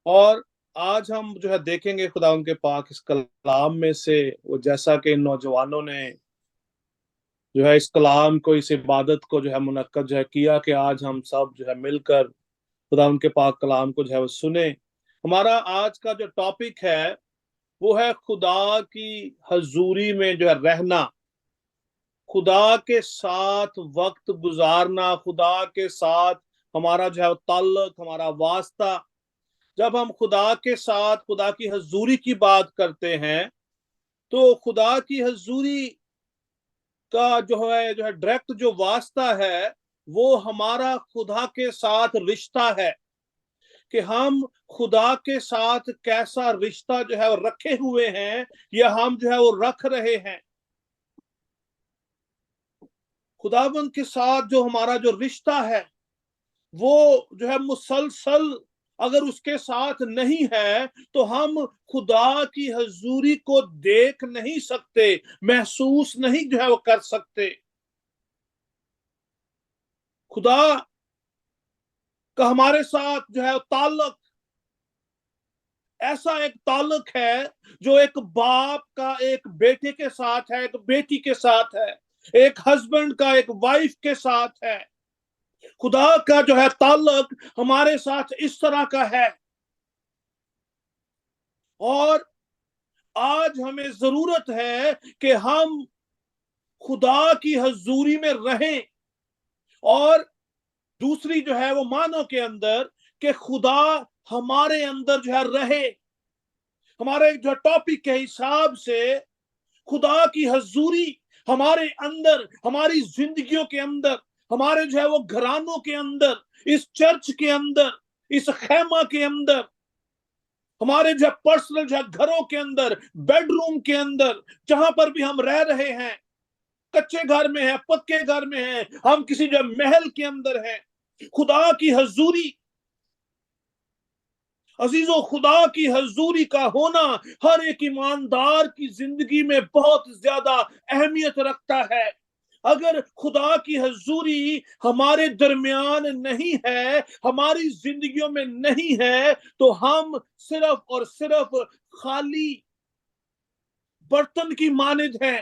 اور آج ہم دیکھیں گے خدا ان کے پاک اس کلام میں سے وہ جیسا کہ ان نوجوانوں نے اس کلام کو اس عبادت کو منعقد کیا کہ آج ہم سب مل کر خدا ان کے پاک کلام کو وہ سنیں۔ ہمارا آج کا جو ٹاپک ہے وہ ہے خدا کی حضوری میں رہنا، خدا کے ساتھ وقت گزارنا، خدا کے ساتھ ہمارا تعلق، ہمارا واسطہ۔ جب ہم خدا کے ساتھ خدا کی حضوری کی بات کرتے ہیں تو خدا کی حضوری کا ڈائریکٹ واسطہ ہے وہ ہمارا خدا کے ساتھ رشتہ ہے کہ ہم خدا کے ساتھ کیسا رشتہ رکھے ہوئے ہیں یا ہم وہ رکھ رہے ہیں۔ خداوند کے ساتھ جو ہمارا رشتہ ہے وہ مسلسل اگر اس کے ساتھ نہیں ہے تو ہم خدا کی حضوری کو دیکھ نہیں سکتے، محسوس نہیں وہ کر سکتے۔ خدا کا ہمارے ساتھ تعلق ایسا ایک تعلق ہے جو ایک باپ کا ایک بیٹے کے ساتھ ہے، ایک بیٹی کے ساتھ ہے، ایک ہسبینڈ کا ایک وائف کے ساتھ ہے۔ خدا کا تعلق ہمارے ساتھ اس طرح کا ہے، اور آج ہمیں ضرورت ہے کہ ہم خدا کی حضوری میں رہیں، اور دوسری وہ معنوں کے اندر کہ خدا ہمارے اندر رہے۔ ہمارے ٹاپک کے حساب سے خدا کی حضوری ہمارے اندر، ہماری زندگیوں کے اندر، ہمارے وہ گھرانوں کے اندر، اس چرچ کے اندر، اس خیمہ کے اندر، ہمارے پرسنل گھروں کے اندر، بیڈ روم کے اندر، جہاں پر بھی ہم رہ رہے ہیں، کچے گھر میں ہیں، پکے گھر میں ہیں، ہم کسی محل کے اندر ہیں، خدا کی حضوری، عزیزو خدا کی حضوری کا ہونا ہر ایک ایماندار کی زندگی میں بہت زیادہ اہمیت رکھتا ہے۔ اگر خدا کی حضوری ہمارے درمیان نہیں ہے، ہماری زندگیوں میں نہیں ہے، تو ہم صرف اور صرف خالی برتن کی مانند ہیں،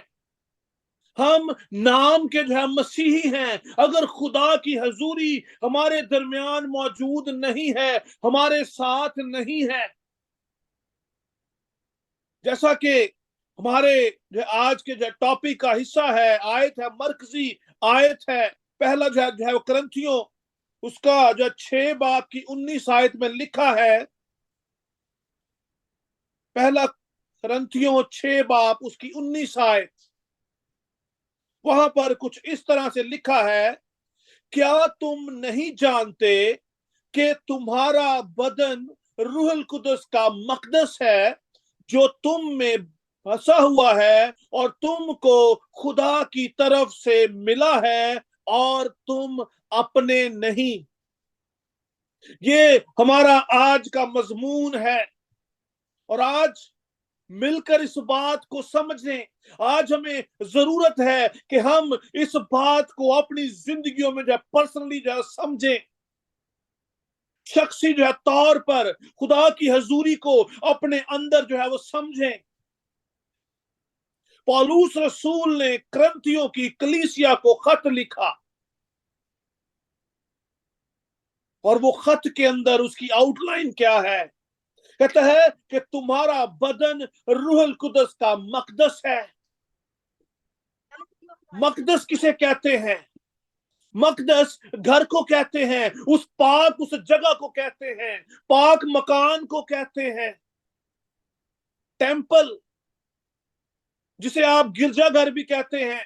ہم نام کے مسیحی ہیں۔ اگر خدا کی حضوری ہمارے درمیان موجود نہیں ہے، ہمارے ساتھ نہیں ہے، جیسا کہ ہمارے آج کے ٹاپک کا حصہ ہے، آیت ہے، مرکزی آیت ہے، پہلا کرنتھیوں اس کا 6 باب کی 19 آیت میں لکھا ہے، پہلا کرنتھیوں 6 باب اس کی 19 آیت، وہاں پر کچھ اس طرح سے لکھا ہے، کیا تم نہیں جانتے کہ تمہارا بدن روح القدس کا مقدس ہے جو تم میں بسا ہوا ہے اور تم کو خدا کی طرف سے ملا ہے اور تم اپنے نہیں۔ یہ ہمارا آج کا مضمون ہے، اور آج مل کر اس بات کو سمجھیں۔ آج ہمیں ضرورت ہے کہ ہم اس بات کو اپنی زندگیوں میں پرسنلی سمجھیں، شخصی طور پر خدا کی حضوری کو اپنے اندر وہ سمجھیں۔ پولس رسول نے کرنتھیوں کی کلیسیا کو خط لکھا، اور وہ خط کے اندر اس کی آؤٹ لائن کیا ہے؟ کہتا ہے کہ تمہارا بدن روح القدس کا مقدس ہے۔ مقدس کسے کہتے ہیں؟ مقدس گھر کو کہتے ہیں، اس جگہ کو کہتے ہیں، پاک مکان کو کہتے ہیں، ٹیمپل جسے آپ گرجا گھر بھی کہتے ہیں۔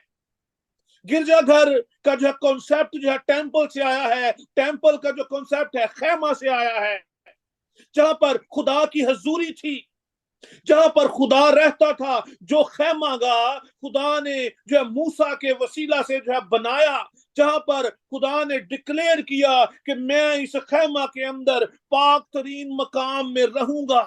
گرجا گھر کا کانسیپٹ ٹیمپل سے آیا ہے، ٹیمپل کا کانسیپٹ ہے خیمہ سے آیا ہے، جہاں پر خدا کی حضوری تھی، جہاں پر خدا رہتا تھا، جو خیمہ گاہ خدا نے موسیٰ کے وسیلہ سے بنایا، جہاں پر خدا نے ڈکلیئر کیا کہ میں اس خیمہ کے اندر پاک ترین مقام میں رہوں گا۔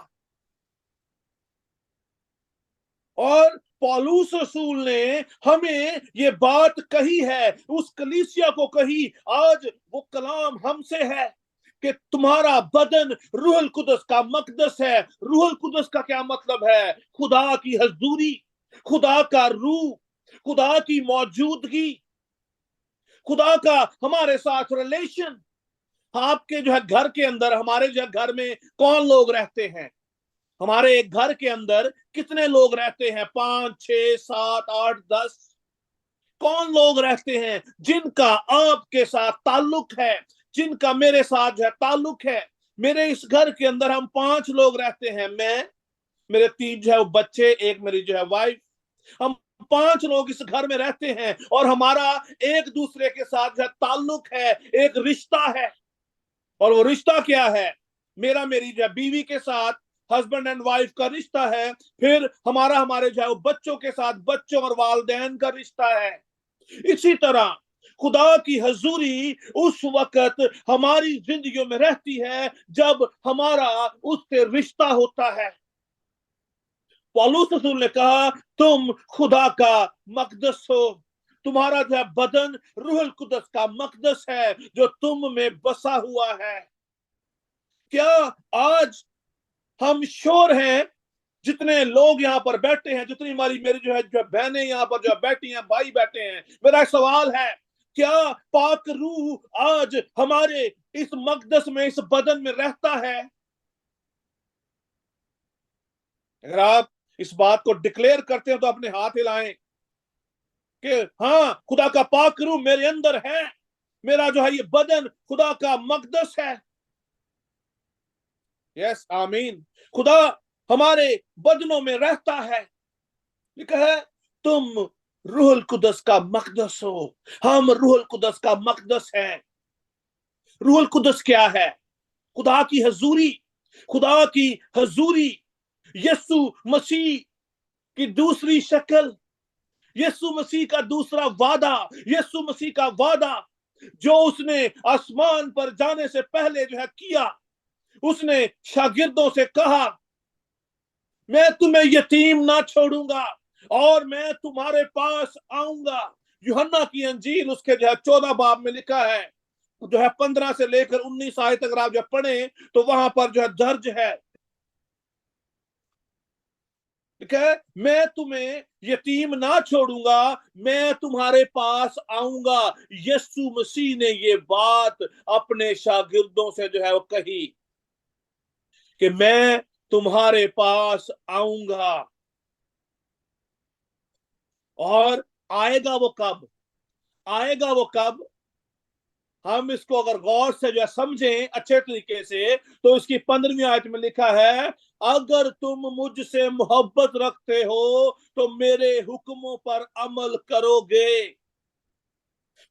اور پولس رسول نے ہمیں یہ بات کہی ہے، اس کلیسیا کو کہی، آج وہ کلام ہم سے ہے कि तुम्हारा बदन रूहुल कुदस का मकदस है। रूहुल कुदस का क्या मतलब है? खुदा की हजूरी, खुदा का रूह, खुदा की मौजूदगी, खुदा का हमारे साथ रिलेशन। आपके घर के अंदर, हमारे घर में कौन लोग रहते हैं? हमारे एक घर के अंदर कितने लोग रहते हैं? 5, 6, 7, 8, 10। कौन लोग रहते हैं जिनका आपके साथ ताल्लुक है, जिनका मेरे साथ ताल्लुक है? मेरे इस घर के अंदर हम 5 लोग रहते हैं। मैं, मेरे 3 बच्चे, एक मेरी वाइफ। हम 5 लोग इस घर में रहते हैं और हमारा एक दूसरे के साथ ताल्लुक है, एक रिश्ता है। और वो रिश्ता क्या है? मेरा मेरी बीवी के साथ हस्बैंड एंड वाइफ का रिश्ता है। फिर हमारा हमारे बच्चों के साथ बच्चों और वालिदैन का रिश्ता है। इसी तरह खुदा की हजूरी उस वक्त हमारी जिंदगियों में रहती है जब हमारा उससे रिश्ता होता है। पौलुस रसूल ने कहा, तुम खुदा का मकदस हो। तुम्हारा बदन रूहुल कुदस का मकदस है जो तुम में बसा हुआ है। क्या आज हम श्योर हैं? जितने लोग यहाँ पर बैठे हैं, जितनी हमारी मेरी बहनें यहाँ पर बैठी हैं, भाई बैठे हैं, मेरा सवाल है, क्या पाक रूह आज हमारे इस मकदस में, इस बदन में रहता है? अगर आप इस बात को डिक्लेयर करते हैं तो अपने हाथ हिलाएं कि हाँ, खुदा का पाक रूह मेरे अंदर है। मेरा ये बदन खुदा का मकदस है। यस, आमीन। खुदा हमारे बदनों में रहता है। लिखा है, तुम रूहुल कुदस का मकदस हो। हम रूहुल कुदस का मकदस है। रूहुल कुदस क्या है? खुदा की हजूरी। खुदा की हजूरी यीशु मसीह की दूसरी शक्ल, यीशु मसीह का दूसरा वादा, यीशु मसीह का वादा जो उसने आसमान पर जाने से पहले किया। उसने शागिर्दों से कहा, मैं तुम्हें यतीम ना छोड़ूंगा और मैं तुम्हारे पास आऊंगा। यूहन्ना की अंजील उसके 14 बाब में लिखा है, 15 से लेकर 19 आयत तक आप पढ़े तो वहां पर दर्ज है, मैं तुम्हें यतीम ना छोड़ूंगा, मैं तुम्हारे पास आऊंगा। यीशु मसीह ने ये बात अपने शागिर्दों से वो कही कि मैं तुम्हारे पास आऊंगा। और आएगा वो कब? आएगा वो कब? हम इसको अगर गौर से समझें अच्छे तरीके से तो इसकी 15वीं आयत में लिखा है, अगर तुम मुझसे मोहब्बत रखते हो तो मेरे हुक्मों पर अमल करोगे।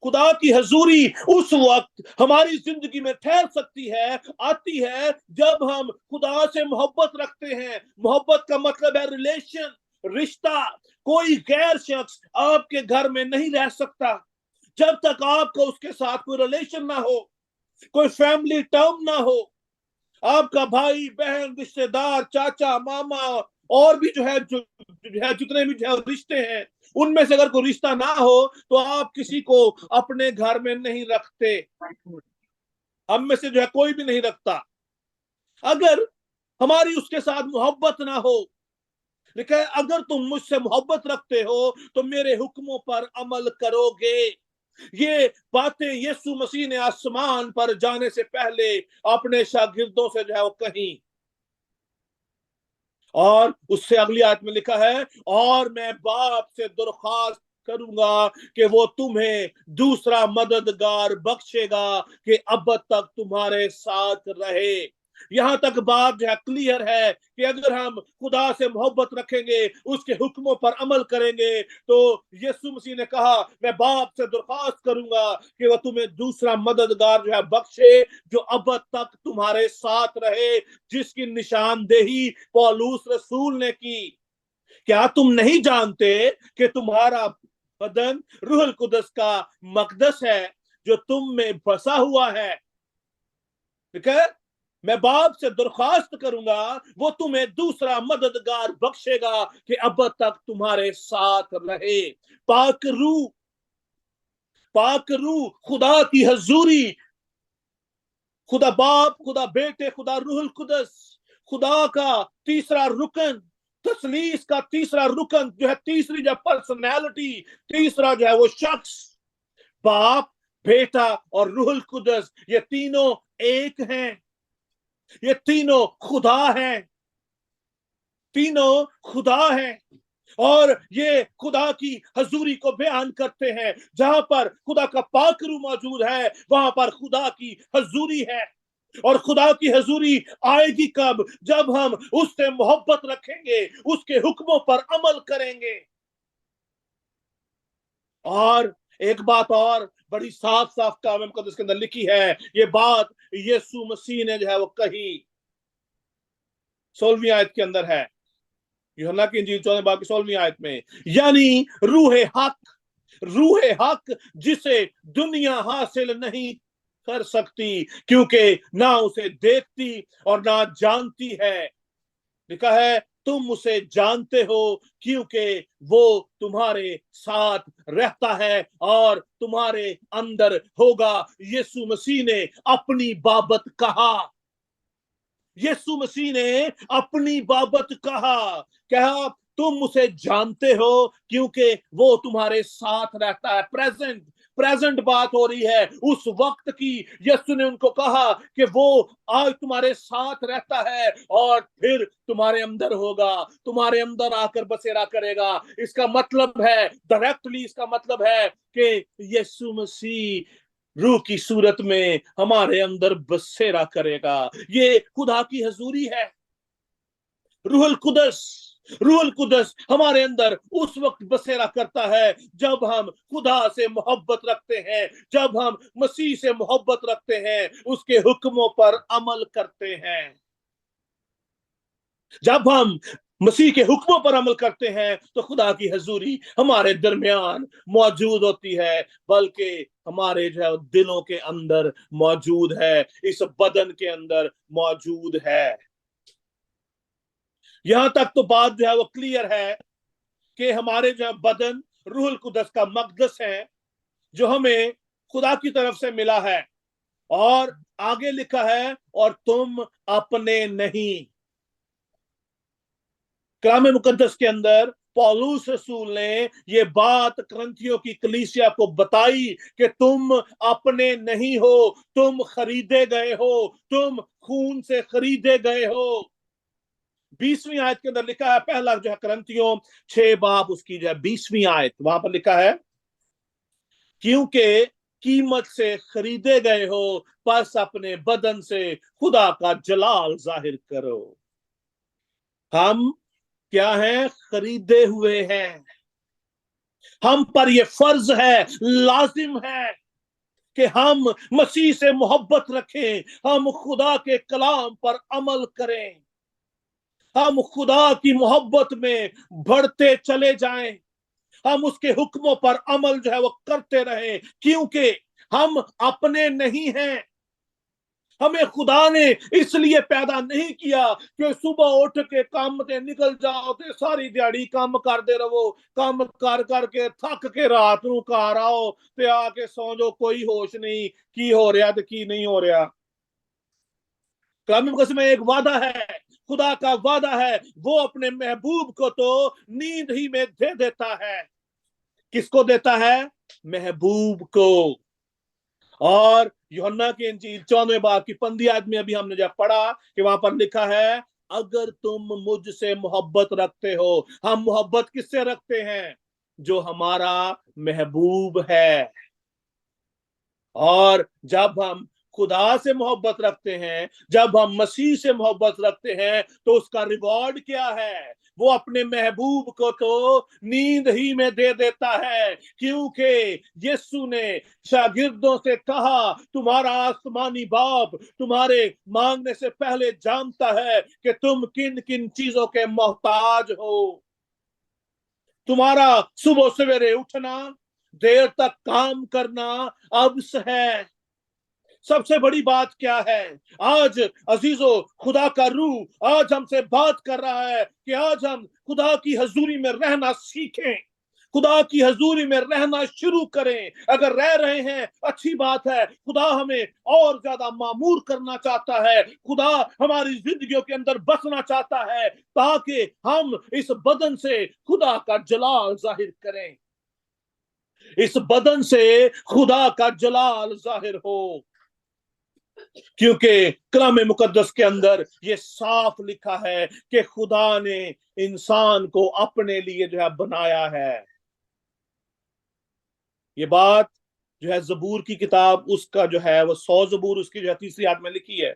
खुदा की हजूरी उस वक्त हमारी जिंदगी में ठहर सकती है, आती है, जब हम खुदा से मोहब्बत रखते हैं। मोहब्बत का मतलब है रिलेशन, रिश्ता। कोई गैर शख्स आपके घर में नहीं रह सकता जब तक आपका उसके साथ कोई रिलेशन ना हो, कोई फैमिली टर्म ना हो। आपका भाई बहन, रिश्तेदार, चाचा, मामा और भी जितने भी रिश्ते हैं, उनमें से अगर कोई रिश्ता ना हो तो आप किसी को अपने घर में नहीं रखते। हम में से कोई भी नहीं रखता अगर हमारी उसके साथ मोहब्बत ना हो। लिखा है, अगर तुम मुझसे मोहब्बत रखते हो तो मेरे हुक्मों पर अमल करोगे। ये बातें यीशु मसीह ने आसमान पर जाने से पहले अपने शागिर्दों से वो कही। और उससे अगली आयत में लिखा है, और मैं बाप से दरख्वास्त करूंगा कि वो तुम्हें दूसरा मददगार बख्शेगा कि अब तक तुम्हारे साथ रहे। यहां तक बात क्लियर है कि अगर हम खुदा से मोहब्बत रखेंगे, उसके हुक्मों पर अमल करेंगे, तो यीशु मसीह ने कहा, मैं बाप से दरख्वास्त करूंगा कि वह तुम्हें दूसरा मददगार बख्शे जो अब तक तुम्हारे साथ रहे, जिसकी निशानदेही पौलुस रसूल ने की। क्या तुम नहीं जानते कि तुम्हारा बदन रूहुल कुदस का मकदस है जो तुम में बसा हुआ है? ठीक है, मैं बाप से दरख्वास्त करूंगा, वो तुम्हें दूसरा मददगार बख्शेगा कि अब तक तुम्हारे साथ रहे। पाक रूह, पाक रूह, खुदा की हजूरी खुदा बाप, खुदा बेटे, खुदा रूहुल कुदस, खुदा का तीसरा रुकन, तसलीस का तीसरा रुकन जो है, तीसरी जो पर्सनैलिटी, तीसरा जो है वो शख्स, बाप, बेटा और रूहुल कुदस, ये तीनों एक हैं, ये तीनों खुदा हैं, तीनों खुदा हैं। और ये खुदा की हजूरी को बयान करते हैं। जहां पर खुदा का पाकरू मौजूद है वहां पर खुदा की हजूरी है। और खुदा की हजूरी आएगी कब? जब हम उससे मोहब्बत रखेंगे, उसके हुक्मों पर अमल करेंगे। और एक बात और बड़ी साफ साफ कलाम मुकद्दस के अंदर लिखी है, ये बात यीशु मसीह ने जो है वो कही, 16वीं आयत के अंदर है, यूहन्ना की इंजील 14 बाब की 16वीं आयत में, यानी रूहे हक जिसे दुनिया हासिल नहीं कर सकती, क्योंकि ना उसे देखती और ना जानती है। लिखा है, तुम उसे जानते हो क्योंकि वो तुम्हारे साथ रहता है और तुम्हारे अंदर होगा। यीशु मसीह ने अपनी बाबत कहा, यीशु मसीह ने अपनी बाबत कहा तुम उसे जानते हो क्योंकि वो तुम्हारे साथ रहता है। प्रेजेंट बात हो रही है उस वक्त की। यीशु ने उनको कहा कि वो आज तुम्हारे साथ रहता है और फिर तुम्हारे अंदर होगा, तुम्हारे अंदर आकर बसेरा करेगा। इसका मतलब है, डायरेक्टली इसका मतलब है कि यीशु मसीह रूह की सूरत में हमारे अंदर बसेरा करेगा। ये खुदा की हजूरी है। रूहुल कुदस हमारे अंदर उस वक्त बसेरा करता है जब हम खुदा से मोहब्बत रखते हैं, जब हम मसीह से मोहब्बत रखते हैं, उसके हुक्मों पर अमल करते हैं। जब हम मसीह के हुक्मों पर अमल करते हैं तो खुदा की हजूरी हमारे दरमियान मौजूद होती है, बल्कि हमारे जो है दिलों के अंदर मौजूद है, इस बदन के अंदर मौजूद है। यहां तक तो बात जो है वो क्लियर है कि हमारे जो बदन रूहुल कुदस का मकदस है जो हमें खुदा की तरफ से मिला है। और आगे लिखा है, और तुम अपने नहीं। कलाम मुकद्दस के अंदर पौलुस रसूल ने ये बात करंथियों की कलीसिया को बताई कि तुम अपने नहीं हो, तुम खरीदे गए हो, तुम खून से खरीदे गए हो। 20वीं आयत के अंदर लिखा है, पहला जो है करंथियों 6 बाब उसकी जो है 20वीं आयत, वहां पर लिखा है, क्योंकि कीमत से खरीदे गए हो, बस अपने बदन से खुदा का जलाल जाहिर करो। हम क्या है? खरीदे हुए हैं। हम पर यह फर्ज है, लाजिम है कि हम मसीह से मोहब्बत रखें, हम खुदा के कलाम पर अमल करें, हम खुदा की मोहब्बत में बढ़ते चले जाएं, हम उसके हुक्मों पर अमल जो है वो करते रहें, क्योंकि हम अपने नहीं हैं। हमें खुदा ने इसलिए पैदा नहीं किया कि सुबह उठ के काम से निकल जाओ तो सारी दिहाड़ी काम करते रहो, काम कर करके थक के रात नू घर आओ ते आके सौ जाओ, कोई होश नहीं की हो रहा तो की नहीं हो रहा। कलाम मुकद्दस में एक वादा है, खुदा का वादा है, वो अपने महबूब को तो नींद ही में दे देता है। किसको देता है? महबूब को। और यूहन्ना की इंजील 14वें बाब की 15 आयत में अभी हमने जब पढ़ा कि वहां पर लिखा है, अगर तुम मुझसे मोहब्बत रखते हो। हम मोहब्बत किससे रखते हैं? जो हमारा महबूब है। और जब हम खुदा से मोहब्बत रखते हैं, जब हम मसीह से मोहब्बत रखते हैं, तो उसका रिवॉर्ड क्या है? वो अपने महबूब को तो नींद ही में दे देता है, क्योंकि यीशु ने शागिर्दों से कहा, तुम्हारा आसमानी बाप तुम्हारे मांगने से पहले जानता है कि तुम किन किन चीजों के मोहताज हो। तुम्हारा सुबह सवेरे उठना, देर तक काम करना अब्स है। सबसे बड़ी बात क्या है? आज अजीजों, खुदा का रूह आज हमसे बात कर रहा है कि आज हम खुदा की हजूरी में रहना सीखें, खुदा की हजूरी में रहना शुरू करें। अगर रह रहे हैं अच्छी बात है, खुदा हमें और ज्यादा मामूर करना चाहता है, खुदा हमारी जिंदगियों के अंदर बसना चाहता है ताकि हम इस बदन से खुदा का जलाल जाहिर करें, इस बदन से खुदा का जलाल जाहिर हो। क्योंकि कलाम मुकद्दस के अंदर ये साफ लिखा है कि खुदा ने इंसान को अपने लिए जो है बनाया है। ये बात जो है जबूर की किताब उसका जो है वो 100 जबूर उसकी जो है 3री आयत में लिखी है।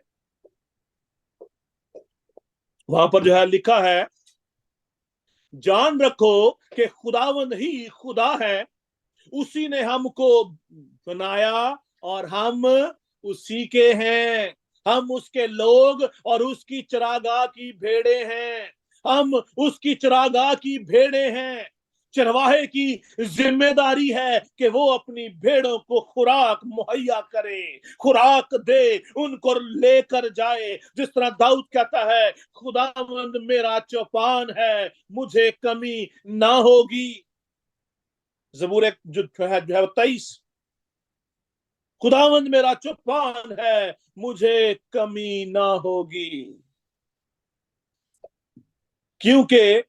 वहां पर जो है लिखा है, जान रखो कि खुदावंद ही खुदा है, उसी ने हमको बनाया और हम उसी के हैं। हम उसके लोग और उसकी चरागाह की भेड़े हैं। हम उसकी चरागाह की भेड़े हैं। चरवाहे की जिम्मेदारी है कि वो अपनी भेड़ों को खुराक मुहैया करे, खुराक दे, उनको लेकर जाए। जिस तरह दाऊद कहता है, खुदावंद मेरा चौपान है, मुझे कमी ना होगी। जबूर जो है 23, खुदावंद मेरा चौपान है, मुझे कमी ना होगी। क्योंकि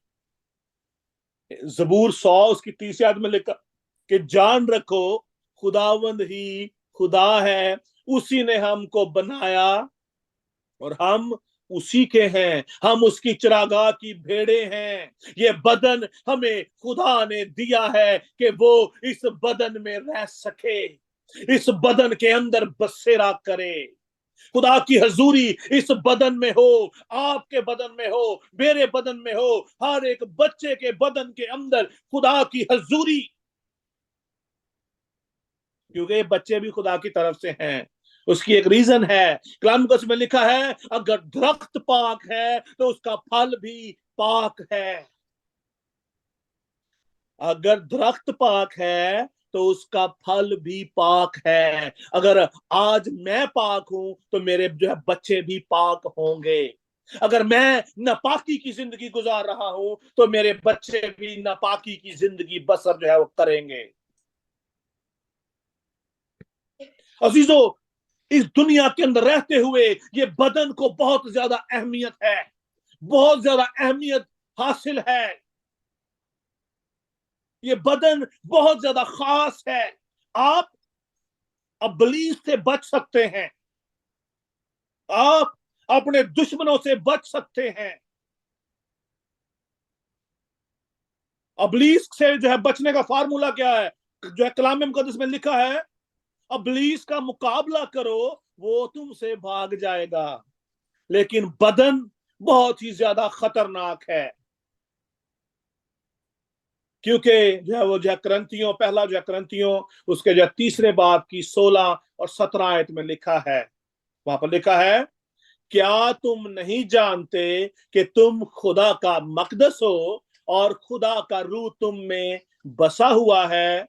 जबूर 100 उसकी 30 आयत में लिखा कि जान रखो खुदावंद ही खुदा है, उसी ने हमको बनाया और हम उसी के हैं। हम उसकी चरागाह की भेड़े हैं। ये बदन हमें खुदा ने दिया है कि वो इस बदन में रह सके, इस बदन के अंदर बसेरा करे। खुदा की हजूरी इस बदन में हो, आपके बदन में हो, मेरे बदन में हो, हर एक बच्चे के बदन के अंदर खुदा की हजूरी। क्योंकि बच्चे भी खुदा की तरफ से हैं। उसकी एक रीजन है, कलाम में लिखा है, अगर दरख्त पाक है तो उसका फल भी पाक है। अगर दरख्त पाक है तो उसका फल भी पाक है। अगर आज मैं पाक हूं तो मेरे जो है बच्चे भी पाक होंगे। अगर मैं नापाकी की जिंदगी गुजार रहा हूं तो मेरे बच्चे भी नापाकी की जिंदगी बसर जो है वो करेंगे। अजीजों, इस दुनिया के अंदर रहते हुए ये बदन को बहुत ज्यादा अहमियत है, बहुत ज्यादा अहमियत हासिल है। ये बदन बहुत ज्यादा खास है। आप इब्लीस से बच सकते हैं, आप अपने दुश्मनों से बच सकते हैं। इब्लीस से जो है बचने का फार्मूला क्या है? जो है कलाम मुकद्दस में लिखा है, इब्लीस का मुकाबला करो, वो तुमसे भाग जाएगा। लेकिन बदन बहुत ही ज्यादा खतरनाक है। क्योंकि जो है वो जो है क्रंथियों, पहला जो है क्रंथियों उसके जो 3रे बाब की 16 और 17 आयत में लिखा है, वहां पर लिखा है, क्या तुम नहीं जानते कि तुम खुदा का मकदस हो और खुदा का रूह तुम में बसा हुआ है?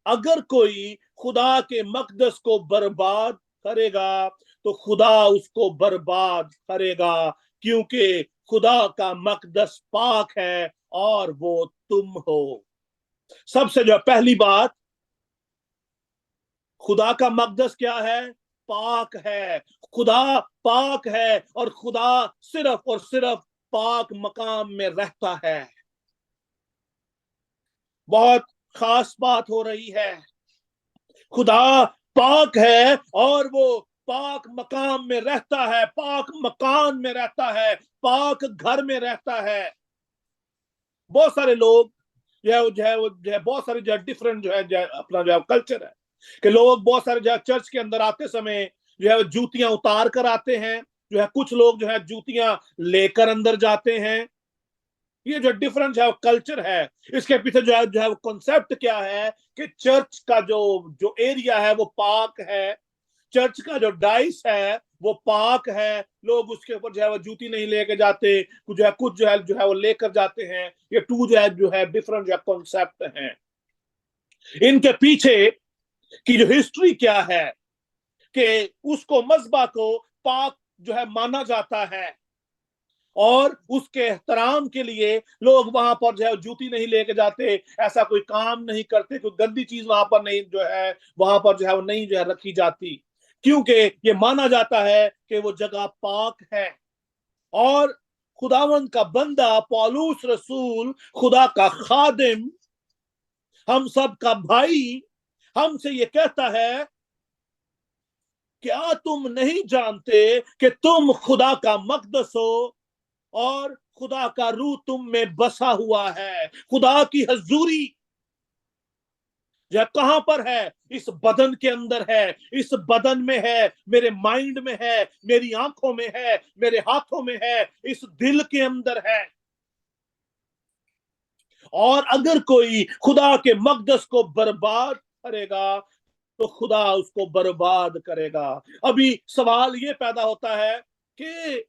अगर कोई खुदा के मकदस को बर्बाद करेगा तो खुदा उसको बर्बाद करेगा, क्योंकि खुदा का मकदस पाक है और वो तुम हो। सबसे जो पहली बात, खुदा का मकदस क्या है? पाक है। खुदा पाक है और खुदा सिर्फ और सिर्फ पाक मकाम में रहता है। बहुत खास बात हो रही है। खुदा पाक है और वो पाक मकाम में रहता है, पाक मकान में रहता है, पाक घर में रहता है। बहुत सारे लोग जो है बहुत सारे जो है डिफरेंट जो है अपना जो है कल्चर है कि लोग बहुत सारे जो है चर्च के अंदर आते समय जो है जूतियां उतार कर आते हैं। जो है कुछ लोग जो है जूतियां लेकर अंदर जाते हैं। ये जो डिफरेंस है कल्चर है, इसके पीछे जो है कॉन्सेप्ट क्या है कि चर्च का जो एरिया है वो पाक है। चर्च का जो डाइस है वो पाक है। लोग उसके ऊपर जो है वो जूती नहीं लेके जाते, कुछ जो है वो लेकर जाते हैं। ये टू जो है डिफरेंट जो है कॉन्सेप्ट हैं। इनके पीछे की जो हिस्ट्री क्या है कि उसको मजबा को पाक जो है माना जाता है और उसके एहतराम के लिए लोग वहां पर जो है जूती नहीं लेके जाते, ऐसा कोई काम नहीं करते, कोई गंदी चीज वहां पर नहीं जो है वहां पर जो है वो नहीं जो है रखी जाती, क्योंकि ये माना जाता है कि वो जगह पाक है। और खुदावंद का बंदा पौलुस रसूल, खुदा का खादिम, हम सब का भाई, हमसे ये कहता है, क्या तुम नहीं जानते कि तुम खुदा का मकदस हो और खुदा का रूह तुम में बसा हुआ है। खुदा की हजूरी जो कहां पर है? इस बदन के अंदर है, इस बदन में है, मेरे माइंड में है, मेरी आंखों में है, मेरे हाथों में है, इस दिल के अंदर है। और अगर कोई खुदा के मकदस को बर्बाद करेगा तो खुदा उसको बर्बाद करेगा। अभी सवाल ये पैदा होता है कि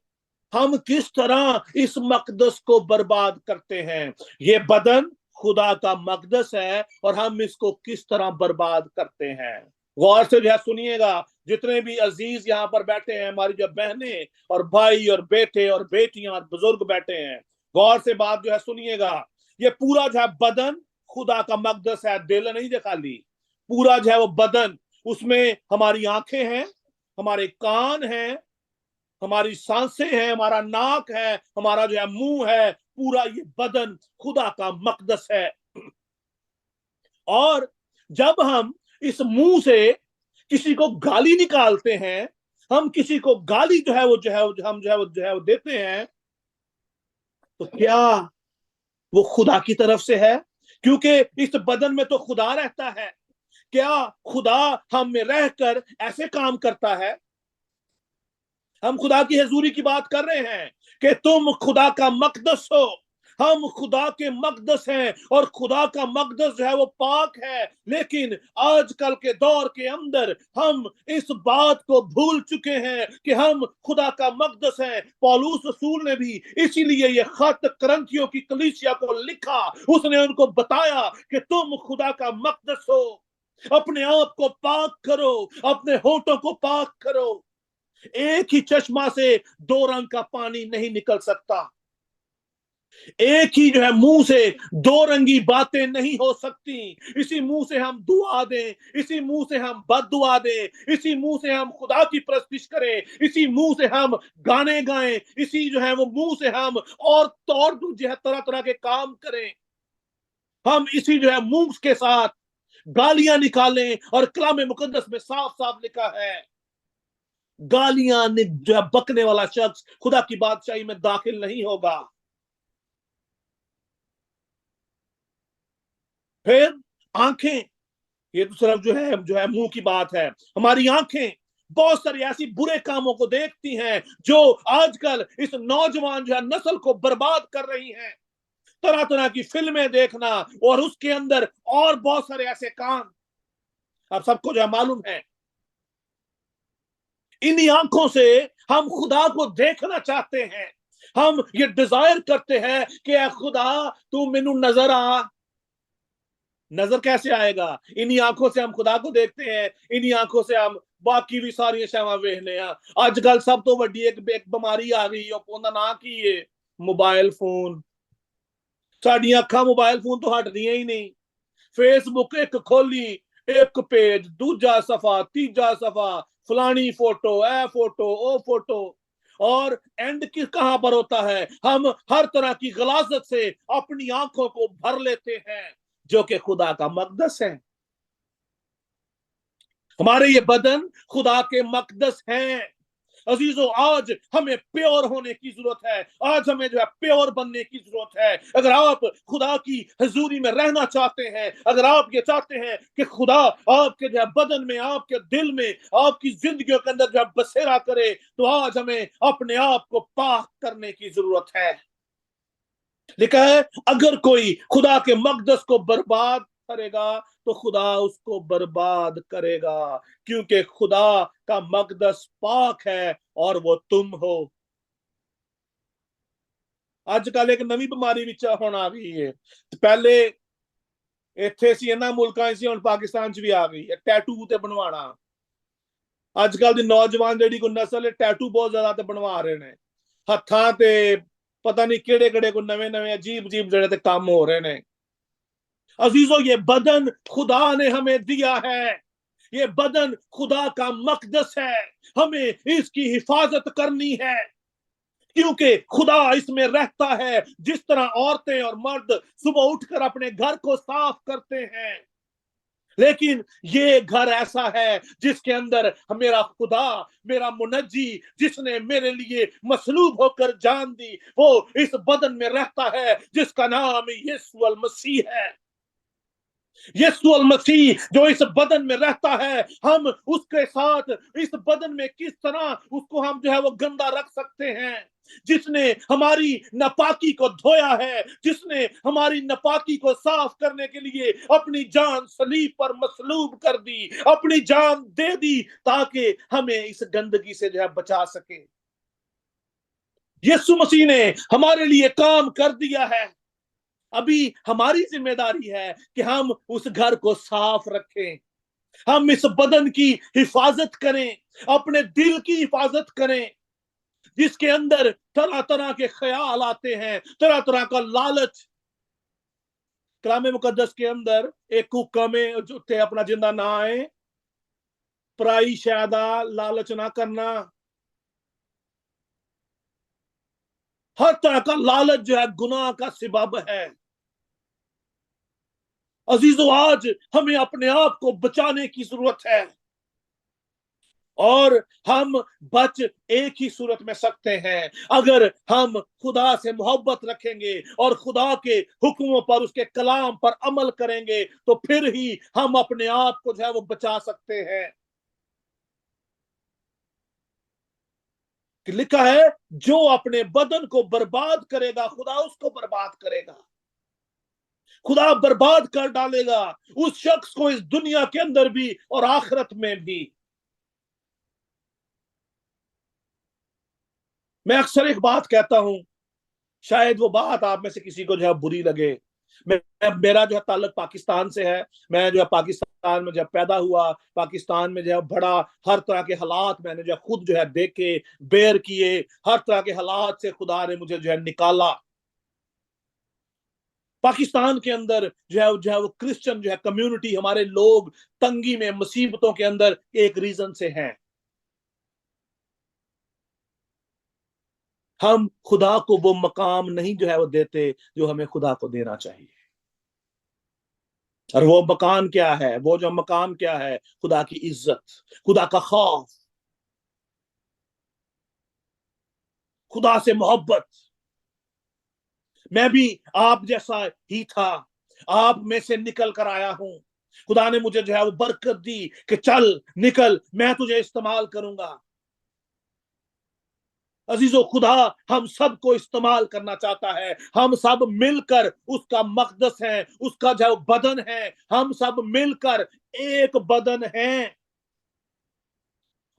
हम किस तरह इस मकदस को बर्बाद करते हैं। ये बदन खुदा का मकदस है और हम इसको किस तरह बर्बाद करते हैं। गौर से जो है सुनिएगा, जितने भी अजीज यहाँ पर बैठे हैं, हमारी जो बहनें और भाई और बेटे और बेटियां और बुजुर्ग बैठे हैं, गौर से बात जो है सुनिएगा। ये पूरा जो है बदन खुदा का मकदस है, दिल नहीं जो खाली, पूरा जो है वो बदन, उसमें हमारी आंखें हैं, हमारे कान हैं, हमारी सांसें हैं, हमारा नाक है, हमारा जो है मुंह है, पूरा ये बदन खुदा का मकदस है। और जब हम इस मुंह से किसी को गाली निकालते हैं, हम किसी को गाली जो है वो हम जो है वो देते हैं, तो क्या वो खुदा की तरफ से है? क्योंकि इस बदन में तो खुदा रहता है। क्या खुदा हम में रहकर ऐसे काम करता है? हम खुदा की हजूरी की बात कर रहे हैं कि तुम खुदा का मकदस हो। हम खुदा के मकदस हैं और खुदा का मकदस जो है वो पाक है। लेकिन आजकल के दौर के अंदर हम इस बात को भूल चुके हैं कि हम खुदा का मकदस हैं। पौलुस रसूल ने भी इसीलिए ये खत करंथियों की कलीसिया को लिखा। उसने उनको बताया कि तुम खुदा का मकदस हो, अपने आप को पाक करो, अपने होठों को पाक करो। एक ही चश्मा से दो रंग का पानी नहीं निकल सकता। एक ही जो है मुंह से दो रंगी बातें नहीं हो सकती। इसी मुंह से हम दुआ दें, इसी मुंह से हम बद्दुआ दें, इसी मुंह से हम खुदा की प्रस्तुति करें, इसी मुंह से हम गाने गाएं, इसी जो है वो मुंह से हम और जो है तरह तरह के काम करें। हम इसी जो है मुंह के साथ गालियां निकालें। और कलाम मुकद्दस में साफ साफ लिखा है, गालियां जो है बकने वाला शख्स खुदा की बादशाही में दाखिल नहीं होगा। फिर आंखें, ये तो सिर्फ जो है मुंह की बात है। हमारी आंखें बहुत सारी ऐसी बुरे कामों को देखती हैं जो आजकल इस नौजवान जो है नस्ल को बर्बाद कर रही हैं। तरह तरह की फिल्में देखना और उसके अंदर और बहुत सारे ऐसे काम आप सबको जो है मालूम है। इन्हीं आंखों से हम खुदा को देखना चाहते हैं। हम ये डिजायर करते हैं कि ऐ खुदा तू मैनू नजर आ। नजर कैसे आएगा? इन्हीं आंखों से हम खुदा को देखते हैं, इन्हीं आंखों से हम बाकी भी सारी शैवां वेखने हैं। आजकल सब तो वड्डी एक बीमारी आ गई, ਉਹਦਾ ਨਾਂ ਕੀ है? Mobile phone. साडियां अखां मोबाइल फोन तो हटदियां ही नहीं। फेसबुक एक खोली, एक पेज, दूजा सफा, तीजा सफा, फलानी फोटो, ए फोटो, ओ फोटो। और एंड किस कहां पर होता है? हम हर तरह की गलाजत से अपनी आंखों को भर लेते हैं, जो कि खुदा का मकदस है। हमारे ये बदन खुदा के मकदस हैं। अजीजों, आज हमें प्योर होने की जरूरत है। आज हमें जो है प्योर बनने की जरूरत है। अगर आप खुदा की हजूरी में रहना चाहते हैं, अगर आप ये चाहते हैं कि खुदा आपके जो है बदन में, आपके दिल में, आपकी जिंदगी के अंदर जो है बसेरा करे, तो आज हमें अपने आप को पाक करने की जरूरत है। लिखा है, अगर कोई खुदा के मकदस को बर्बाद करेगा तो खुदा उसको बर्बाद करेगा, क्योंकि खुदा का मकदस पाक है और वो तुम हो। आजकल एक नवी बीमारी विच हुण आ गई है। पहले इत्थे सी इन्हां मुल्कां सी, हुण पाकिस्तान च भी आ गई है टैटू ते बनवाना। आजकल दी नौजवान जिहड़ी कोई नस्ल है, टैटू बहुत ज्यादा ते बनवा रहे ने हत्थां ते, पता नहीं केड़े केड़े को नवे नवे अजीब अजीब जड़े काम हो रहे ने। अजीजों, ये बदन खुदा ने हमें दिया है, ये बदन खुदा का मकदस है, हमें इसकी हिफाजत करनी है, क्योंकि खुदा इसमें रहता है। जिस तरह औरतें और मर्द सुबह उठकर अपने घर को साफ करते हैं, लेकिन ये घर ऐसा है जिसके अंदर मेरा खुदा, मेरा मुनज्जी, जिसने मेरे लिए मसलूब होकर जान दी, वो इस बदन में रहता है, जिसका नाम यीशु अल मसीह है। यीशु अल मसीह जो इस बदन में रहता है, हम उसके साथ इस बदन में किस तरह उसको हम जो है वो गंदा रख सकते हैं। जिसने हमारी नापाकी को धोया है, जिसने हमारी नापाकी को साफ करने के लिए अपनी जान सलीब पर मसलूब कर दी, अपनी जान दे दी, ताकि हमें इस गंदगी से जो है बचा सके। यीशु मसीह ने हमारे लिए काम कर दिया है। अभी हमारी जिम्मेदारी है कि हम उस घर को साफ रखें, हम इस बदन की हिफाजत करें, अपने दिल की हिफाजत करें, जिसके अंदर तरह तरह के ख्याल आते हैं, तरह तरह का लालच। कलाम मुकद्दस के अंदर एक कुका में जो थे अपना जिंदा ना आए, पराई शायदा लालच ना करना, हर तरह का लालच जो है गुनाह का सबब है। अजीजों, आज हमें अपने आप को बचाने की जरूरत है, और हम बच एक ही सूरत में सकते हैं, अगर हम खुदा से मोहब्बत रखेंगे और खुदा के हुक्मों पर, उसके कलाम पर अमल करेंगे, तो फिर ही हम अपने आप को जो है वो बचा सकते हैं। कि लिखा है, जो अपने बदन को बर्बाद करेगा, खुदा उसको बर्बाद करेगा, खुदा बर्बाद कर डालेगा उस शख्स को, इस दुनिया के अंदर भी और आखिरत में भी। मैं अक्सर एक बात कहता हूं, शायद वो बात आप में से किसी को जो है बुरी लगे। मेरा जो है ताल्लुक पाकिस्तान से है। मैं जो है पाकिस्तान में जब पैदा हुआ, पाकिस्तान में जो है बड़ा, हर तरह के हालात मैंने जो है खुद जो है देखे, बेर किए, हर तरह के हालात से खुदा ने मुझे जो है निकाला। पाकिस्तान के अंदर जो है वो क्रिश्चियन जो है कम्युनिटी, हमारे लोग तंगी में, मुसीबतों के अंदर एक रीजन से हैं। हम खुदा को वो मकाम नहीं जो है वो देते जो हमें खुदा को देना चाहिए। और वो मकान क्या है, वो जो मकाम क्या है, खुदा की इज्जत, खुदा का खौफ, खुदा से मोहब्बत। मैं भी आप जैसा ही था, आप में से निकल कर आया हूं। खुदा ने मुझे जो है वो बरकत दी कि चल निकल, मैं तुझे इस्तेमाल करूंगा। अजीजों, खुदा हम सबको इस्तेमाल करना चाहता है। हम सब मिलकर उसका मकदस है, उसका जो बदन है, हम सब मिलकर एक बदन हैं।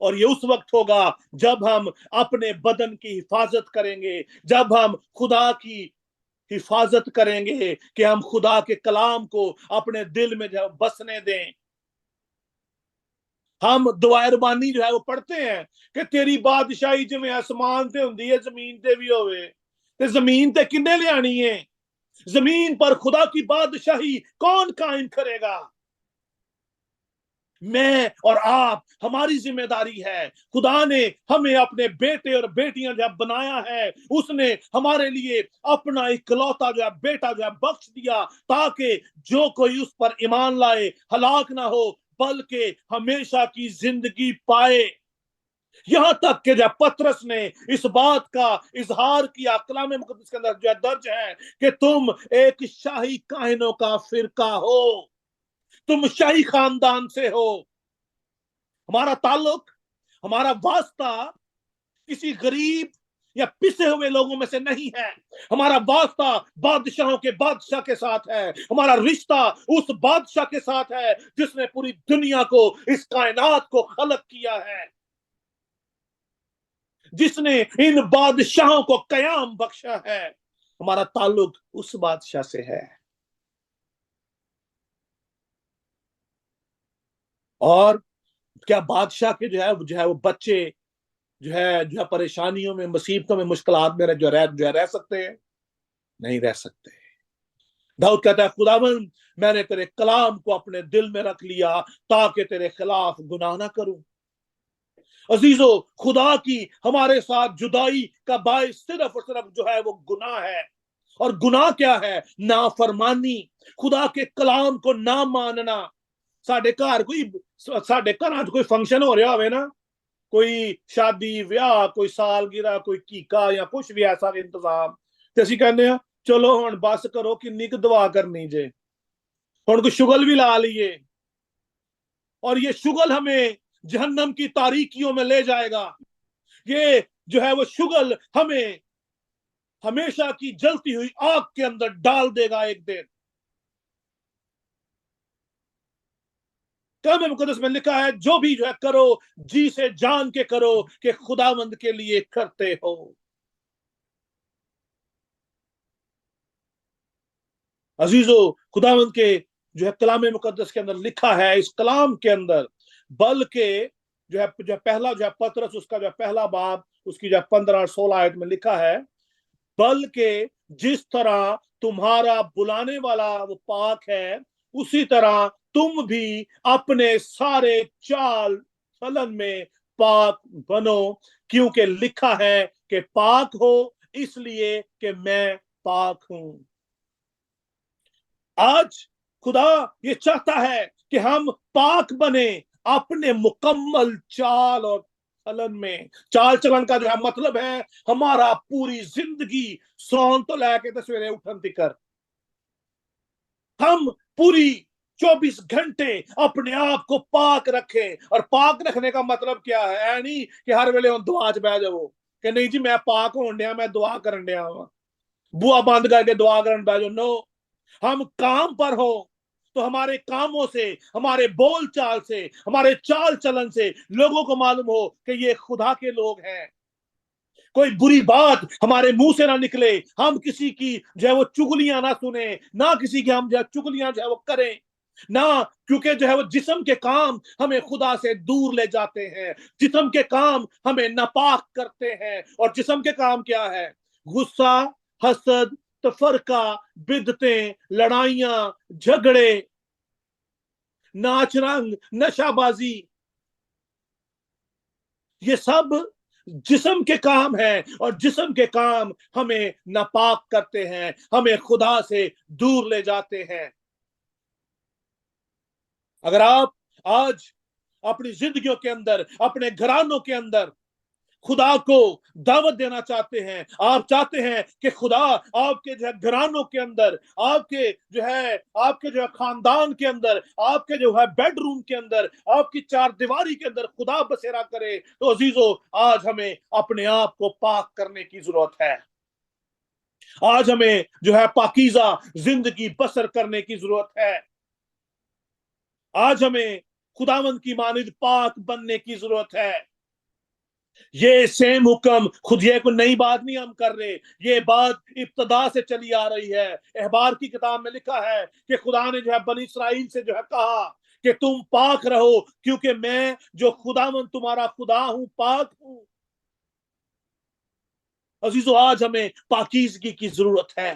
और ये उस वक्त होगा जब हम अपने बदन की हिफाजत करेंगे, जब हम खुदा की हिफाजत करेंगे, कि हम खुदा के कलाम को अपने दिल में जो बसने दें। हम दुआ रबानी जो है वो पढ़ते हैं कि तेरी बादशाही जिवें आसमान ते हुंदी है, जमीन ते भी होवे, ते जमीन ते किन्ने लियानी है? जमीन पर खुदा की बादशाही कौन कायम करेगा? मैं और आप, हमारी जिम्मेदारी है। खुदा ने हमें अपने बेटे और बेटियां जब बनाया है, उसने हमारे लिए अपना इकलौता जो है बेटा जो है बख्श दिया, ताकि जो कोई उस पर ईमान लाए हलाक ना हो, बल्कि हमेशा की जिंदगी पाए। यहां तक कि जब पतरस ने इस बात का इजहार किया, कलाम मुकद्दस के अंदर जो दर्ज है कि तुम एक शाही काहिनों का फिरका हो, तुम शाही खानदान से हो। हमारा ताल्लुक, हमारा वास्ता किसी गरीब या पिसे हुए लोगों में से नहीं है। हमारा वास्ता बादशाहों के बादशाह के साथ है। हमारा रिश्ता उस बादशाह के साथ है जिसने पूरी दुनिया को, इस कायनात को खलक किया है, जिसने इन बादशाहों को कयाम बख्शा है। हमारा ताल्लुक उस बादशाह से है। और क्या बादशाह के जो है वो बच्चे जो है परेशानियों में, मुसीबतों में, मुश्किलात में जो है रह सकते हैं? नहीं रह सकते। दाऊद कहता है, खुदावन मैंने तेरे कलाम को अपने दिल में रख लिया ताकि तेरे खिलाफ गुनाह ना करूं। अजीजो, खुदा की हमारे साथ जुदाई का बायस सिर्फ और सिर्फ जो है वो गुनाह है। और गुनाह क्या है? नाफरमानी, खुदा के कलाम को ना मानना। साडे घर कोई फंक्शन हो रहा हो ना, कोई शादी ब्याह, कोई सालगिरह, कोई कीका या कुछ भी ऐसा इंतजाम, तो असं कहने चलो हुण बस करो, किन्नी क दुआ करनी जे, हुण कोई शुगल भी ला लीए। और ये शुगल हमें जहन्नम की तारीकियों में ले जाएगा। ये जो है वो शुगल हमें हमेशा की जलती हुई आग के अंदर डाल देगा एक दिन। कलाम मुकद्दस में लिखा है, जो भी जो है करो जी से जान के करो कि खुदावंद के लिए करते हो। अजीजो, खुदावंद के जो है कलाम मुकद्दस के अंदर लिखा है, इस कलाम के अंदर, बल्कि जो है पहला जो है पतरस, उसका जो है पहला बाब, उसकी जो है 15 और 16 आयत में लिखा है, बल्कि जिस तरह तुम्हारा बुलाने वाला वो पाक है, उसी तरह तुम भी अपने सारे चाल चलन में पाक बनो, क्योंकि लिखा है कि पाक हो इसलिए कि मैं पाक हूं। आज खुदा ये चाहता है कि हम पाक बने अपने मुकम्मल चाल और चलन में। चाल चलन का जो है मतलब है हमारा पूरी जिंदगी, सौन तो लैके तो सवेरे उठन तिकर हम पूरी 24 घंटे अपने आप को पाक रखें। और पाक रखने का मतलब क्या है? ऐ नहीं कि हर वेले हम दुआ च बह जाओ कि नहीं जी मैं पाक होन दिया, मैं दुआ करन दिया वा, बुआ बंद करके दुआ करन बह जाओ। नो, हम काम पर हो तो हमारे कामों से, हमारे बोल चाल से, हमारे चाल चलन से लोगों को मालूम हो कि ये खुदा के लोग हैं। कोई बुरी बात हमारे मुंह से ना निकले, हम किसी की जो है वो चुगलियां ना सुने, ना किसी की हम जो है चुगलियां जो है वो करें ना, क्योंकि जो है वो जिस्म के काम हमें खुदा से दूर ले जाते हैं। जिस्म के काम हमें नापाक करते हैं। और जिस्म के काम क्या है? गुस्सा, हसद, तफरका, बिदतें, लड़ाइयां, झगड़े, नाच रंग, नशाबाजी, ये सब जिस्म के काम है। और जिस्म के काम हमें नापाक करते हैं, हमें खुदा से दूर ले जाते हैं। अगर आप आज अपनी जिंदगियों के अंदर, अपने घरानों के अंदर खुदा को दावत देना चाहते हैं, आप चाहते हैं कि खुदा आपके जो है घरानों के अंदर, आपके जो है खानदान के अंदर, आपके जो है बेडरूम के अंदर, आपकी चार दीवारी के अंदर खुदा बसेरा करे, तो अजीजों आज हमें अपने आप को पाक करने की जरूरत है। आज हमें जो है पाकीज़ा जिंदगी बसर करने की जरूरत है। आज हमें खुदावंद की मानिद पाक बनने की जरूरत है। ये सेम हुक्म खुद ये कोई नई बात नहीं हम कर रहे, ये बात इब्तदा से चली आ रही है। अहबार की किताब में लिखा है कि खुदा ने जो है बनी इसराइल से जो है कहा कि तुम पाक रहो क्योंकि मैं जो खुदावंद तुम्हारा खुदा हूं, पाक हूं। अजीजों, आज हमें पाकीज़गी की जरूरत है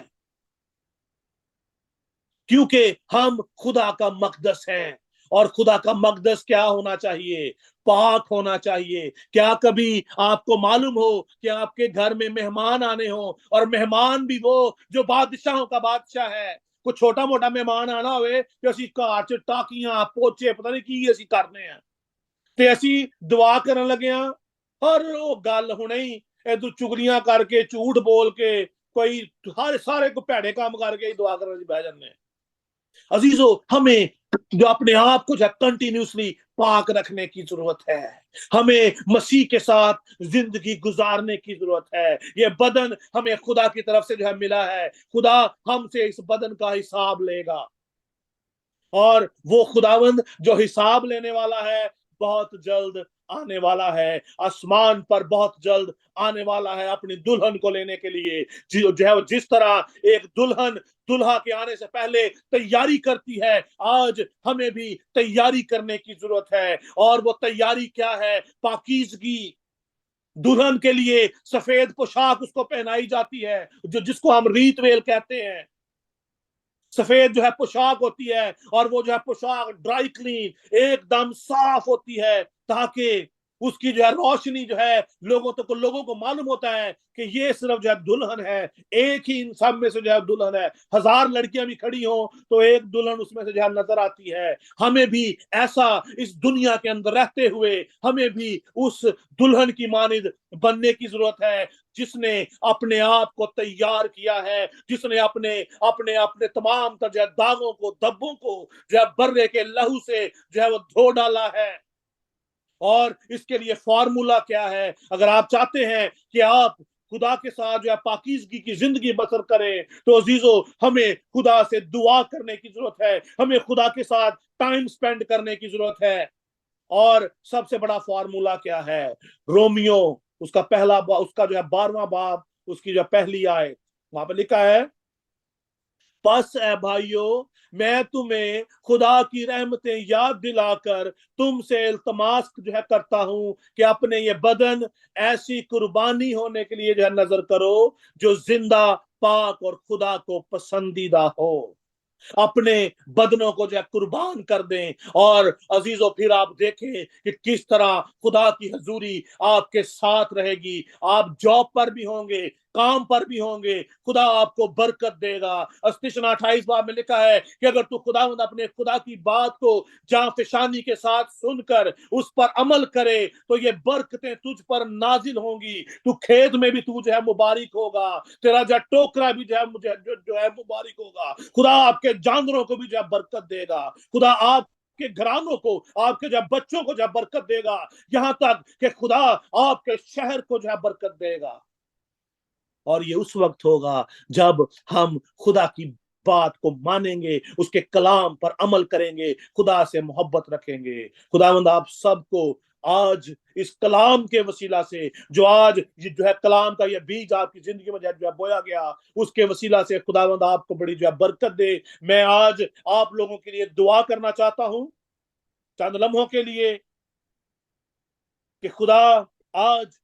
क्योंकि हम खुदा का मकदस हैं। और खुदा का मकदस क्या होना चाहिए? पाक होना चाहिए। क्या कभी आपको मालूम हो कि आपके घर में मेहमान आने हो, और मेहमान भी वो जो बादशाहों का बादशाह है? कोई छोटा मोटा मेहमान आना होवे कि ਅਸੀਂ ਘਰ ਚ ਟਾਕੀਆਂ ਪੋਚੇ ਪਤਾ ਨਹੀਂ ਕੀ ਅਸੀਂ ਕਰਨੇ ਆ, ਤੇ ਅਸੀਂ ਦੁਆ ਕਰਨ ਲੱਗੇ ਆ, ਹਰ ਉਹ ਗੱਲ ਹੁਣੇ ਹੀ ਇਦੋਂ ਚੁਗਲੀਆਂ ਕਰਕੇ, ਝੂਠ ਬੋਲ ਕੇ, ਕੋਈ ਹਰ ਸਾਰੇ ਕੋ ਭੈੜੇ ਕੰਮ ਕਰਕੇ ਹੀ ਦੁਆ ਕਰਨ ਚ ਬਹਿ ਜਾਂਦੇ ਆ। अजीजों, हमें जो अपने आप को जो कंटिन्यूसली पाक रखने की जरूरत है। हमें मसीह के साथ जिंदगी गुजारने की जरूरत है। ये बदन हमें खुदा की तरफ से जो है मिला है। खुदा हमसे इस बदन का हिसाब लेगा, और वो खुदावंद जो हिसाब लेने वाला है बहुत जल्द आने वाला है। आसमान पर बहुत जल्द आने वाला है अपनी दुल्हन को लेने के लिए। जो है जिस तरह एक दुल्हन दुल्हा के आने से पहले तैयारी करती है, आज हमें भी तैयारी करने की जरूरत है। और वो तैयारी क्या है? पाकीज़गी। दुल्हन के लिए सफेद पोशाक उसको पहनाई जाती है, जो जिसको हम रीत वेल कहते हैं। सफेद जो है पोशाक होती है, और वो जो है पोशाक ड्राई क्लीन एकदम साफ होती है, ताकि उसकी जो है रोशनी जो है लोगों को मालूम होता है कि ये सिर्फ जो है दुल्हन है। एक ही इन सब में से जो है दुल्हन है। 1000 लड़कियां भी खड़ी हो तो एक दुल्हन उसमें से जो है नजर आती है। हमें भी ऐसा इस दुनिया के अंदर रहते हुए हमें भी उस दुल्हन की मानिद बनने की जरूरत है, जिसने अपने आप को तैयार किया है, जिसने अपने अपने अपने तमाम जो है दागों को, धब्बों को जो है बर्रे के लहू से जो है वो धो डाला है। और इसके लिए फॉर्मूला क्या है? अगर आप चाहते हैं कि आप खुदा के साथ जो है पाकीज़गी की जिंदगी बसर करें, तो अजीजों हमें खुदा से दुआ करने की जरूरत है, हमें खुदा के साथ टाइम स्पेंड करने की जरूरत है। और सबसे बड़ा फॉर्मूला क्या है? रोमियो उसका उसका जो है 12वां बाब, उसकी जो पहली आयत, वहां पर लिखा है, बस ए भाइयों, मैं तुम्हें खुदा की रहमतें याद दिलाकर तुमसे इल्तमास जो है करता हूं कि अपने ये बदन ऐसी कुर्बानी होने के लिए जो है नजर करो जो जिंदा, पाक और खुदा को पसंदीदा हो। अपने बदनों को जो है कुर्बान कर दें। और अजीजों फिर आप देखें कि किस तरह खुदा की हजूरी आपके साथ रहेगी। आप जॉब पर भी होंगे, काम पर भी होंगे, खुदा आपको बरकत देगा। अस्तिशना 28 बाब में लिखा है कि अगर तू अपने खुदा की बात को जांफशानी के साथ सुनकर उस पर अमल करे तो ये बरकतें तुझ पर नाजिल होंगी। तू खेत में भी तू जो है मुबारक होगा, तेरा जो टोकरा भी जो है जो है मुबारक होगा। खुदा आपके जानवरों को भी जो है बरकत देगा। खुदा आपके घरानों को, आपके जो बच्चों को जो है बरकत देगा। यहां तक कि खुदा आपके शहर को जो है बरकत देगा। और ये उस वक्त होगा जब हम खुदा की बात को मानेंगे, उसके कलाम पर अमल करेंगे, खुदा से मोहब्बत रखेंगे। खुदावंद आप सबको आज इस कलाम के वसीला से, जो आज ये जो है कलाम का ये बीज आपकी जिंदगी में जो है बोया गया, उसके वसीला से खुदावंद आपको बड़ी जो है बरकत दे। मैं आज आप लोगों के लिए दुआ करना चाहता हूं चंद लम्हों के लिए, कि खुदा आज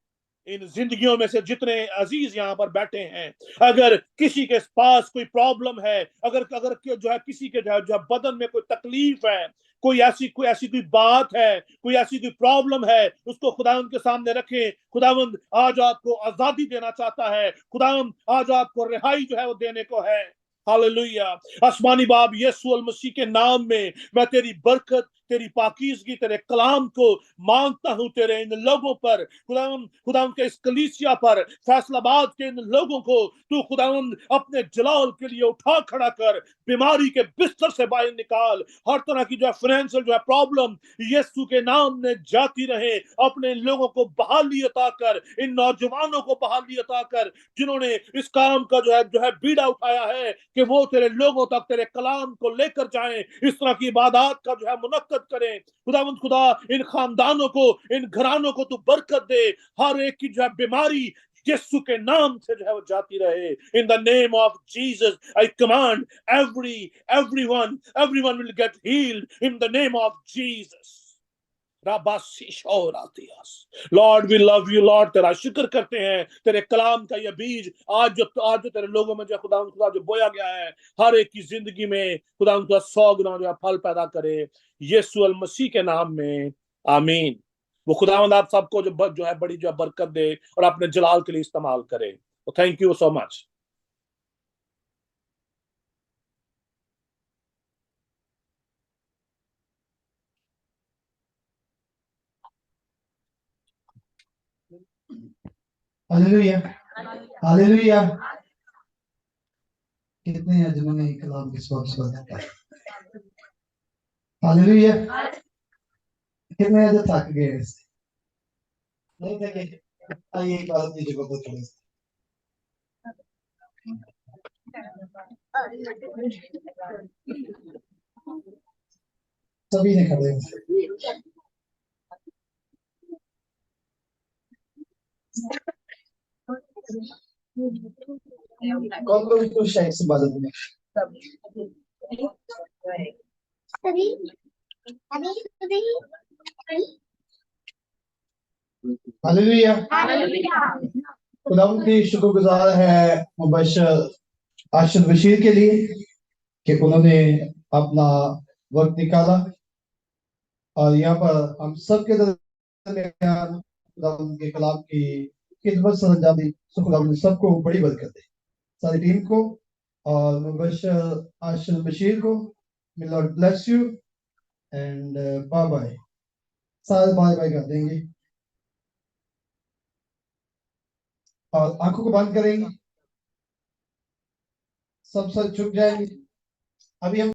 इन जिंदगियों में से जितने अजीज यहाँ पर बैठे हैं, अगर किसी के पास कोई प्रॉब्लम है, अगर अगर जो है किसी के जो है बदन में कोई तकलीफ है, कोई ऐसी कोई बात है, कोई ऐसी कोई प्रॉब्लम है, उसको खुदावंद के सामने रखें। खुदावंद आज आपको आजादी देना चाहता है। खुदावंद आज आपको रिहाई जो है वो देने को है। हालेलुया। आसमानी बाप यीशु मसीह के नाम में मैं तेरी बरकत, तेरी पाकीज़गी, तेरे कलाम को मांगता हूं तेरे इन लोगों पर। खुदावंद के इस कलीसिया पर, फैसलाबाद के इन लोगों को तू खुदावंद अपने जलाल के लिए उठा खड़ा कर, बीमारी के बिस्तर से बाहर निकाल। हर तरह की जो है फाइनेंशियल जो है प्रॉब्लम यीशु के नाम में जाती रहे। अपने लोगों को बहाली अता कर, इन नौजवानों को बहाली अता कर जिन्होंने इस काम का जो है बीड़ा उठाया है, कि वो तेरे लोगों तक तेरे कलाम को लेकर जाएं, इस तरह की इबादत का जो है मुनक्कद करें। खुदावंद खुदा इन खानदानों को, इन घरानों को तू बरकत दे। हर एक की जो है बीमारी यीशु के नाम से जो है वो जाती रहे। In the name of Jesus I command everyone will get healed in the name of Jesus. Lord we love you Lord, तेरा शुक्र करते हैं तेरे कलाम का यह बीज आज जो तेरे लोगों में जो खुदा जो बोया गया है, हर एक की जिंदगी में खुदा 100 गुना जो है फल पैदा करे, यीशु अल मसीह के नाम में, आमीन। वो खुदावंद आप सबको जो है बड़ी जो है बरकत दे और अपने जलाल के लिए इस्तेमाल करे। Thank you so much. Hallelujah, hallelujah. कितने हैं जिन्होंने कलाम के सबक सुना? हालेलुया। कितने हैं जो थक गए? नहीं थके? आइए एक बात की जगह पर खड़े। सभी ने खड़े हैं। कौन कोई खुश है इस इबादत में? सभी हालेलुया। खुदा की शुक्रगुजार है मुबशर आशिर बशीर के लिए कि उन्होंने अपना वक्त निकाला और यहाँ पर हम सब के दरमियान खुदा के कलाम की खिदमत सर अंजाम दी। सो खुदा सबको बड़ी बरकत दे, सारी टीम को और मुबशर आशिर बशीर को। May Lord bless you and bye bye. सारे बाय बाय कर देंगे और आंखों को बंद करेंगे, सब सर झुक जाएंगे। अभी हम